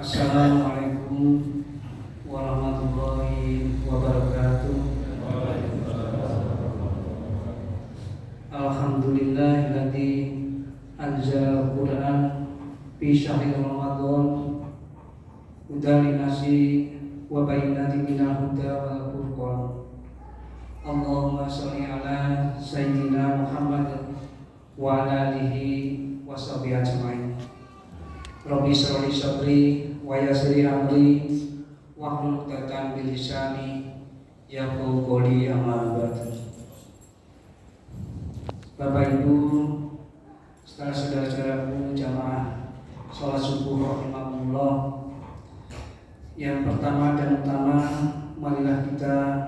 Assalamualaikum warahmatullahi wabarakatuh. Alhamdulillahilladzi anzala al-Qur'an fi syahri Ramadan hudan linnasi wa bayyinatin minal huda wal furqan. Allahumma sholli ala sayyidina Muhammad wa ala alihi wa sahbihi ajmain. Rabbi shrah li sadri wa yassir li amri wahlul 'uqdatam min lisani yafqahu qawli, amma ba'du. Bapak Ibu, saudara-saudaraku jamaah salat subuh rahimakumullah. Yang pertama dan utama, marilah kita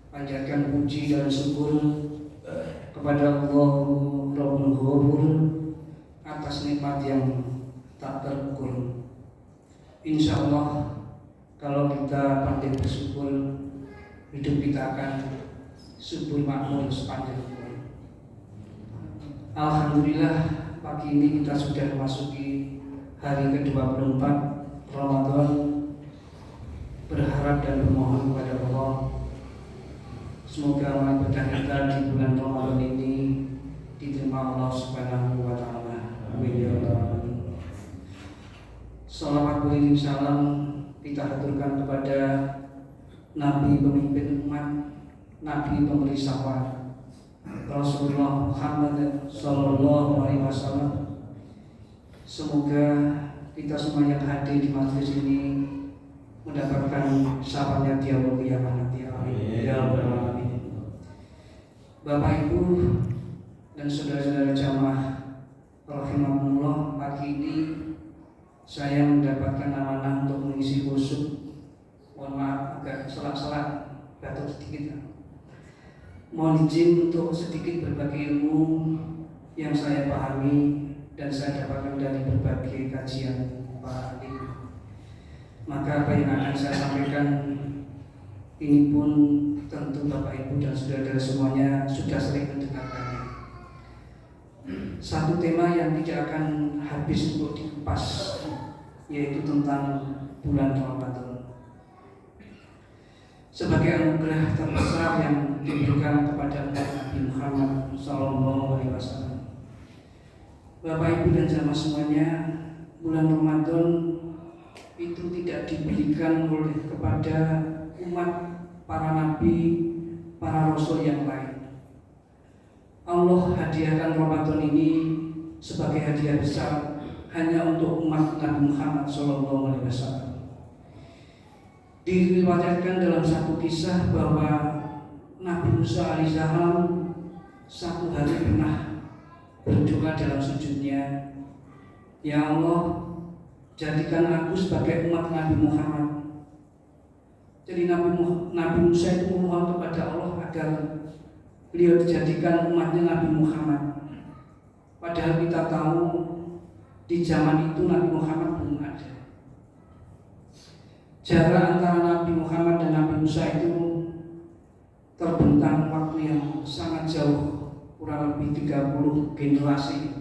panjatkan puji dan syukur kepada Allah Rabbul Ghafur atas nikmat yang tak terukur. Insya Allah kalau kita pandai bersyukur, hidup kita akan subur makmur sepanjang umur. Alhamdulillah, pagi ini kita sudah memasuki hari ke-24 Ramadan. Berharap dan bermohon kepada Allah, semoga amal ibadah kita di bulan Ramadan ini diterima Allah Subhanahu wa Ta'ala. Amin ya Allah. Salawat beriring salam kita haturkan kepada Nabi pemimpin umat, Nabi pemberi syafat, Rasulullah Muhammad Sallallahu Alaihi Wasallam. Semoga kita semua yang hadir di majelis ini mendapatkan syafaatnya di yaumul qiyamah nanti. Amin ya rabbal alamin. Bapak Ibu dan saudara-saudara jamaah rahimakumullah, pagi ini saya mendapatkan amanah untuk mengisi khusyuk. Mohon maaf agak selak-selak, batuk sedikit. Mohon izin untuk sedikit berbagi ilmu yang saya pahami dan saya dapatkan dari berbagai kajian para ahli. Maka apa yang akan saya sampaikan ini pun tentu Bapak Ibu dan saudara-saudara semuanya sudah sering mendengarkannya. Satu tema yang tidak akan habis untuk dikupas, yaitu tentang bulan Ramadan sebagai anugerah terbesar yang diberikan kepada Nabi Muhammad SAW. Bapak Ibu dan jamaah semuanya, bulan Ramadan itu tidak diberikan oleh kepada umat para nabi, para rasul yang lain. Allah hadiahkan Ramadan ini sebagai hadiah besar hanya untuk umat Nabi Muhammad SAW. Diriwayatkan dalam satu kisah bahwa Nabi Musa alaihissalam satu hari pernah berdoa dalam sujudnya, "Ya Allah, jadikan aku sebagai umat Nabi Muhammad." Jadi Nabi Musa itu memohon kepada Allah agar beliau dijadikan umatnya Nabi Muhammad. Padahal kita tahu di zaman itu Nabi Muhammad belum ada. Jarak antara Nabi Muhammad dan Nabi Musa itu terbentang waktu yang sangat jauh, kurang lebih 30 generasi.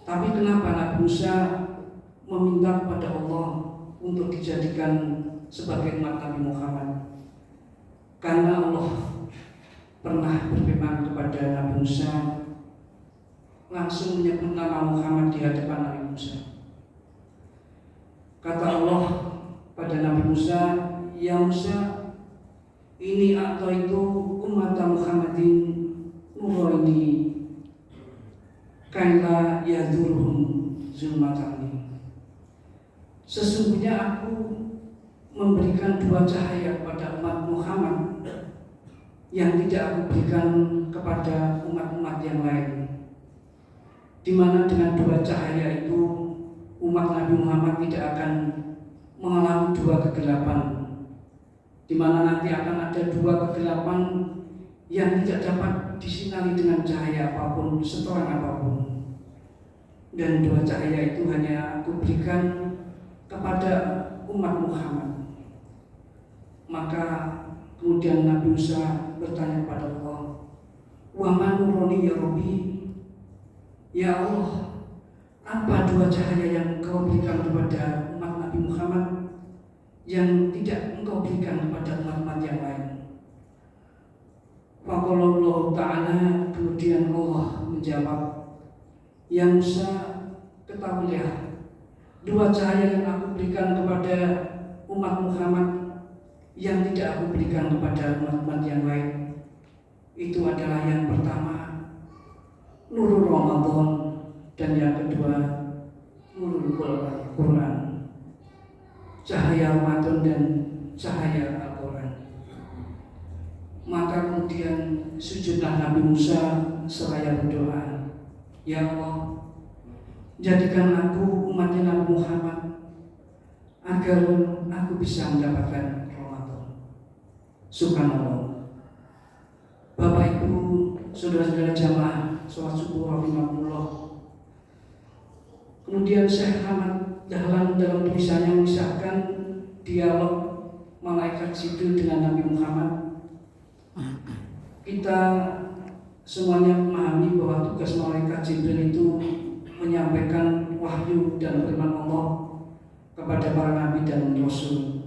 Tapi kenapa Nabi Musa meminta kepada Allah untuk dijadikan sebagai umat Nabi Muhammad? Karena Allah pernah berfirman kepada Nabi Musa, langsung menyebut nama Muhammad di hadapan Nabi Musa. Kata Allah pada Nabi Musa, "Ya Musa, ini atau itu umat Muhammadin nuraini kaila yadurhum zulmatani." Sesungguhnya aku memberikan dua cahaya kepada umat Muhammad yang tidak aku berikan kepada umat-umat yang lain, di mana dengan dua cahaya itu umat Nabi Muhammad tidak akan mengalami dua kegelapan, di mana nanti akan ada dua kegelapan yang tidak dapat disinari dengan cahaya apapun, seterang apapun. Dan dua cahaya itu hanya aku berikan kepada umat Muhammad. Maka kemudian Nabi Musa bertanya kepada Allah, "Wa man nuruni ya Rabbi?" Ya Allah, Apa dua cahaya yang engkau berikan kepada umat Nabi Muhammad yang tidak engkau berikan kepada umat-umat yang lain? Faqalallah ta'ala, kemudian Allah menjawab, "Ya Musa, ketahuilah, dua cahaya yang aku berikan kepada umat Muhammad yang tidak aku berikan kepada umat-umat yang lain, itu adalah yang pertama nurul Ramadan, dan yang kedua nurul Quran, cahaya Ramadan dan cahaya Al-Quran." Maka kemudian sujudlah Nabi Musa seraya berdoa, "Ya Allah, jadikan aku umatnya Nabi Muhammad agar aku bisa mendapatkan Ramadan." Subhanallah. Bapak Ibu, saudara-saudara jamaah sholat subuh rahimahullah. Kemudian Syekh Ahmad Dahlan dalam tulisannya mengisahkan dialog malaikat Jibril dengan Nabi Muhammad. Kita semuanya memahami bahwa tugas malaikat Jibril itu menyampaikan wahyu dan firman Allah kepada para nabi dan rasul.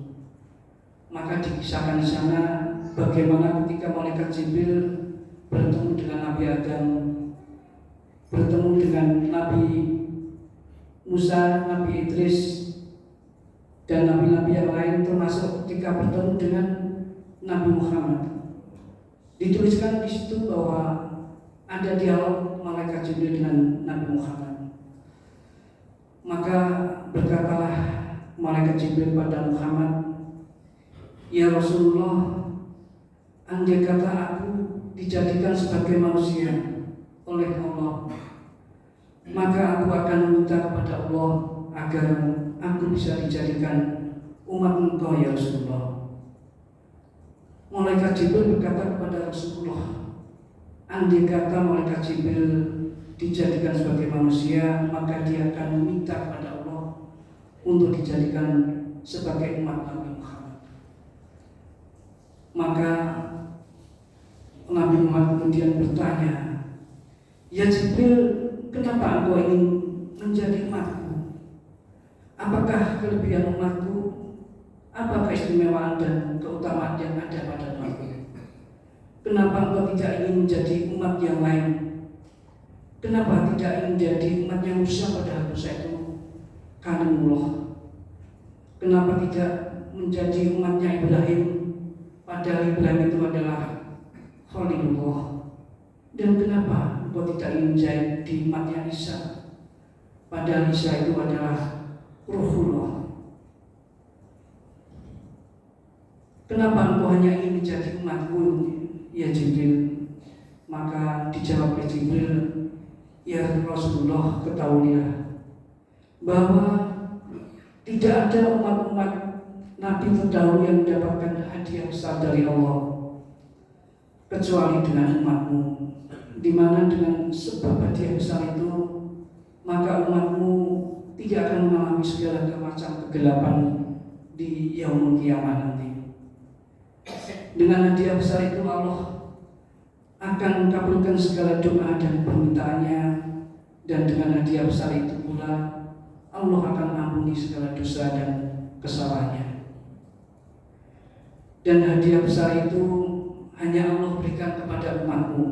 Maka dikisahkan di sana bagaimana ketika malaikat Jibril bertemu dengan Nabi Adam, bertemu dengan Nabi Musa, Nabi Idris, dan nabi-nabi yang lain, termasuk ketika bertemu dengan Nabi Muhammad. Dituliskan di situ bahwa ada dialog malaikat Jibril dengan Nabi Muhammad. Maka berkatalah malaikat Jibril pada Muhammad, "Ya Rasulullah, andai kata aku dijadikan sebagai manusia oleh Allah, maka aku akan meminta kepada Allah agar aku bisa dijadikan umat engkau ya Rasulullah." Malaikat Jibril berkata kepada Rasulullah, andai kata malaikat Jibril dijadikan sebagai manusia, maka dia akan meminta kepada Allah untuk dijadikan sebagai umat Nabi Muhammad. Maka Nabi Muhammad kemudian bertanya, "Ya Jibril, kenapa engkau ingin menjadi umatku? Apakah kelebihan umatku? Apa keistimewaan dan keutamaan yang ada pada umatku? Kenapa engkau tidak ingin menjadi umat yang lain? Kenapa tidak ingin menjadi umat yang Musa, padahal Musa itu kalimullah? Kenapa tidak menjadi umatnya Ibrahim, padahal Ibrahim itu adalah Khalilullah? Dan kenapa engkau tidak ingin menjadi umatnya Isa, padahal Isa itu adalah Ruhullah? Kenapa engkau hanya ingin menjadi umatku ya Jibril?" Maka dijawab oleh Jibril, "Ya Rasulullah, ketahuilah bahwa tidak ada umat-umat Nabi terdahulu yang mendapatkan hadiah besar dari Allah kecuali dengan umatmu, di mana dengan sebab hadiah besar itu maka umatmu tidak akan mengalami segala macam kegelapan di yaumul qiyamah nanti. Dengan hadiah besar itu Allah akan mengabulkan segala doa dan permintaannya, dan dengan hadiah besar itu pula Allah akan mengampuni segala dosa dan kesalahannya. Dan hadiah besar itu hanya Allah berikan kepada umatmu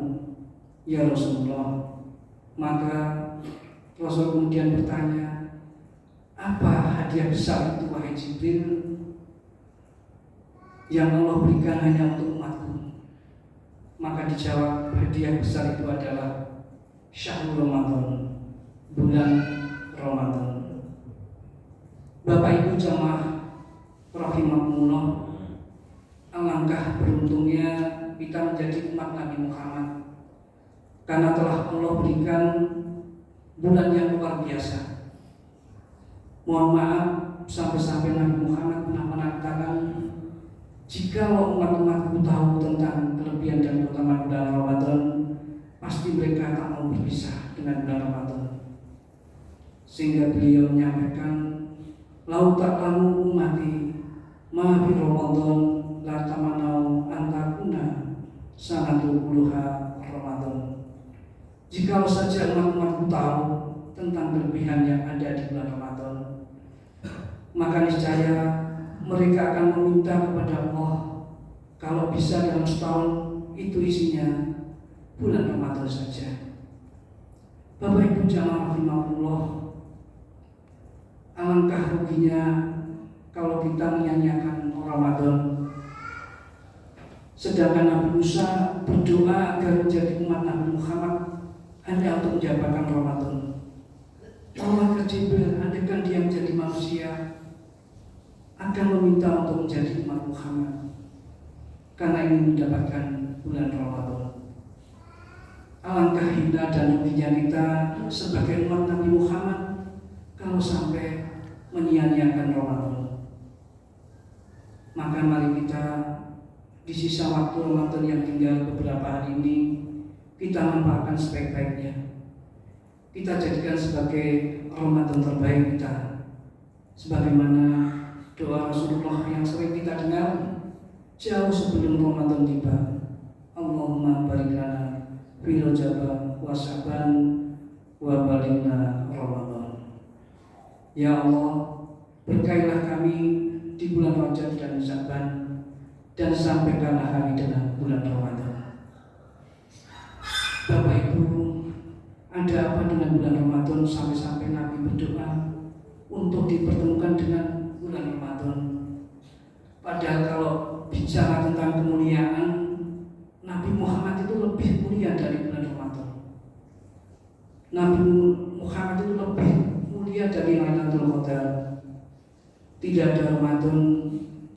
ya Rasulullah." Maka Rasul kemudian bertanya, "Apa hadiah besar itu wahai Jibril yang Allah berikan hanya untuk umatku?" Maka dijawab, hadiah besar itu adalah syahrul Ramadan, bulan Ramadan. Bapak Ibu jamaah rahimakumullah, alangkah beruntungnya kita menjadi umat Nabi Muhammad, karena telah Allah berikan bulan yang luar biasa. Mohon maaf, sampai-sampai Nabi Muhammad pernah mengatakan, "Jika umat-umatku tahu tentang kelebihan dan keutamaan bulan Ramadan, pasti mereka tak mau berpisah dengan bulan Ramadan." Sehingga beliau menyampaikan, "Lau ta'lamu ummati ma fi Ramadan la tamanau antakuna sanatul uluha Ramadan." Jika saja umat-umatku tahu tentang kelebihan yang ada di bulan Ramadan, maka niscaya mereka akan meminta kepada Allah kalau bisa dalam setahun itu isinya bulan Ramadan saja. Bapak Ibu jamaah rahimahullah, alangkah ruginya kalau kita menyanyiakan Ramadan. Sedangkan Nabi Musa berdoa agar menjadi umat Nabi Muhammad hanya untuk menjabarkan Ramadan. Allah Jibril, andaikan dia menjadi manusia, akan meminta untuk menjadi umat Muhammad karena ingin mendapatkan bulan Ramadan. Alangkah hina dan ruginya kita sebagai umat Nabi Muhammad kalau sampai menyia-nyiakan Ramadan. Maka mari kita di sisa waktu Ramadan yang tinggal beberapa hari ini, kita manfaatkan sebaik-baiknya. Kita jadikan sebagai Ramadan terbaik kita, sebagaimana doa Rasulullah yang sering kita dengar jauh sebelum Ramadan tiba. Allahumma barik lana fi Rajab wa Sya'ban wa balighna Ramadan. Ya Allah, berkailah kami di bulan Rajab dan Sya'ban, dan sampaikanlah kami dengan bulan Ramadan. Bapak Ibu, ada apa dengan bulan Ramadan sampai-sampai Nabi berdoa untuk dipertemukan dengan bulan Ramadan? Padahal kalau bicara tentang kemuliaan, Nabi Muhammad itu lebih mulia dari bulan Ramadan. Nabi Muhammad itu lebih mulia dari Lailatul Qadar. Tidak ada Ramadan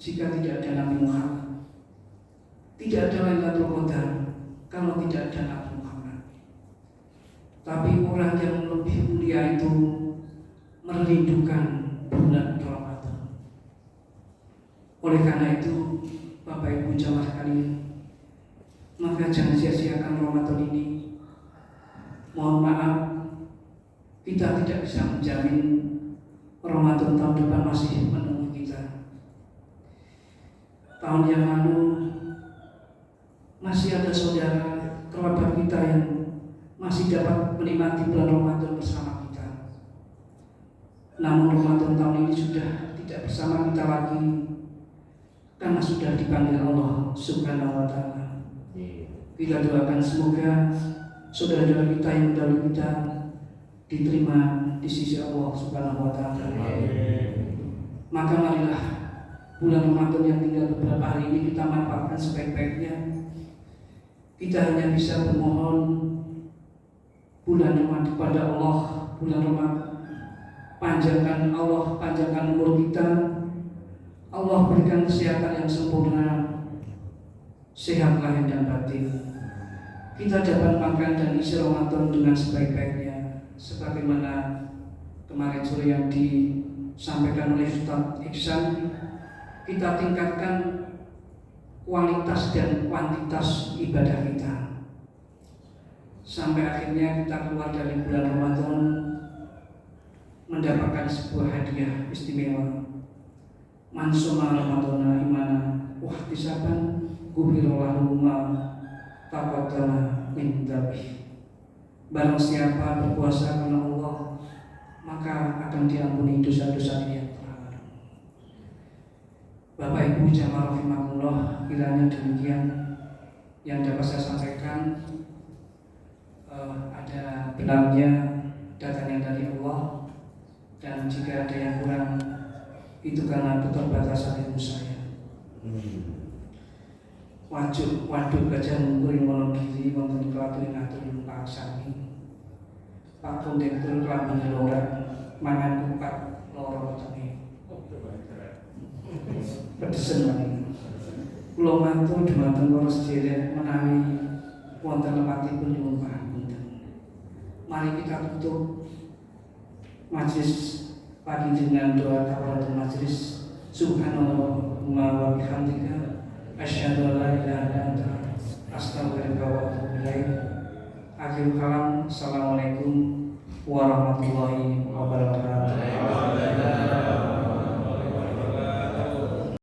jika tidak ada Nabi Muhammad. Tidak ada Lailatul Qadar kalau tidak ada Nabi Muhammad. Tapi orang yang lebih mulia itu merindukan bulan Ramadan. Oleh karena itu, Bapak Ibu jamaah sekalian, maka jangan sia-siakan Ramadan ini. Mohon maaf, kita tidak bisa menjamin Ramadan tahun depan masih menunggu kita. Tahun yang lalu masih ada saudara kerabat kita yang masih dapat menikmati bulan Ramadan bersama kita. Namun Ramadan tahun ini sudah tidak bersama kita lagi karena sudah dipanggil Allah Subhanahu wa Ta'ala. Kita doakan semoga saudara-saudara kita yang mendahului kita diterima di sisi Allah Subhanahu wa Ta'ala. Maka marilah bulan Ramadan yang tinggal beberapa hari ini kita manfaatkan sebaik-baiknya. Kita hanya bisa bermohon bulan Ramadan kepada Allah, bulan Ramadan, panjangkan umur kita, Allah berikan kesehatan yang sempurna, sehat lahir dan batin. Kita dapat makan dan isi Ramadan dengan sebaik-baiknya, sebagaimana kemarin sore yang disampaikan oleh Ustaz Iksan. Kita tingkatkan kualitas dan kuantitas ibadah kita, sampai akhirnya kita keluar dari bulan Ramadan mendapatkan sebuah hadiah istimewa. Man shoma Ramadana imana wa ihtisaban ghufira lahu ma taqaddama min dzambi. Barang siapa berpuasa karena Allah, maka akan diampuni dosa-dosa yang telah lalu. Bapak Ibu jamaah rahimakumullah, kiranya demikian yang dapat saya sampaikan. Ada benarnya datangnya dari Allah, dan jika ada yang kurang itu karena keterbatasan ilmu saya. Waduh gajah mungkuri monogiri wonten kelatu ngatur Pak Sami. Pak Kondektur kelamin lora mangan kupat loro wetenge. Pedesen wae. Kula matur dhumateng para sedherek menawi wonten lepatipun nyuwun pangapunten. Mari kita tutup majelis pagi dengan doa kafaratul majelis. Subhanallahumma wa bihamdika asyhadu an la ilaha illa anta astaghfiruka wa atubu ilaik. Akhirul kalam. Assalamualaikum warahmatullahi wabarakatuh.